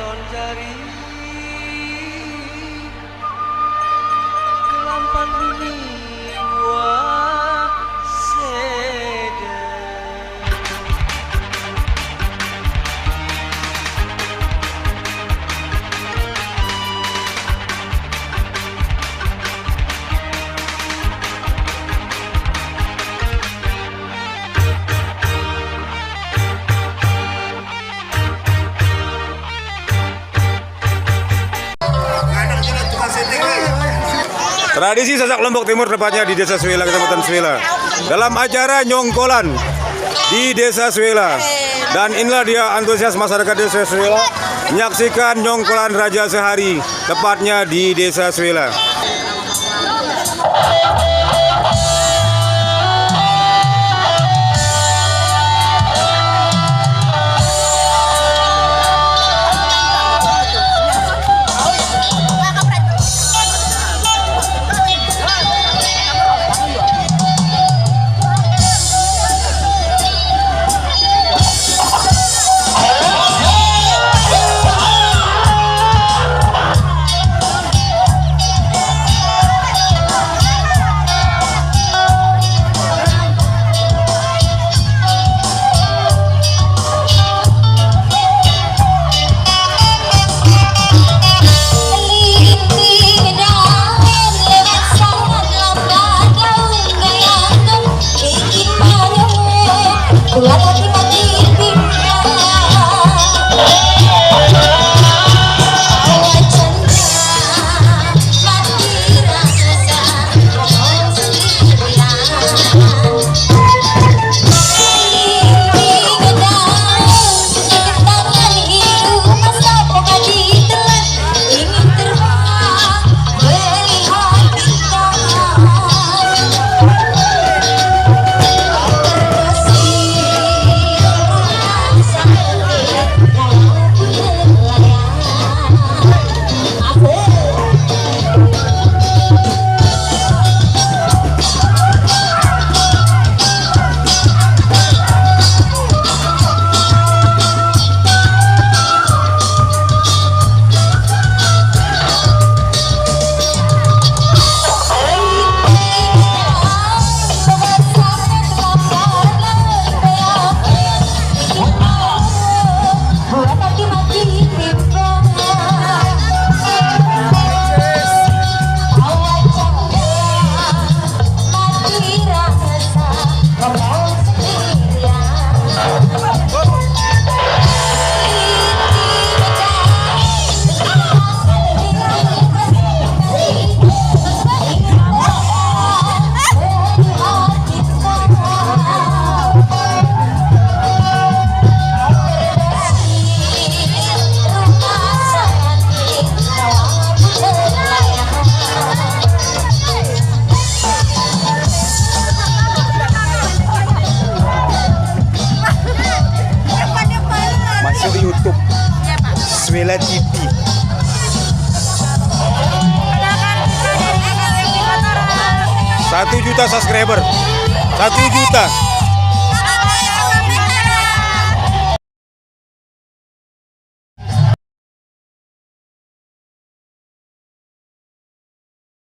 Weton jari kelampan bumi waseda. Tradisi Sasak Lombok Timur tepatnya di Desa Suela, Kecamatan Suela. Dalam acara nyongkolan di Desa Suela. Dan inilah dia antusias masyarakat Desa Suela menyaksikan nyongkolan Raja Sehari tepatnya di Desa Suela. YouTube Suela TV. 1 juta subscriber, 1 juta.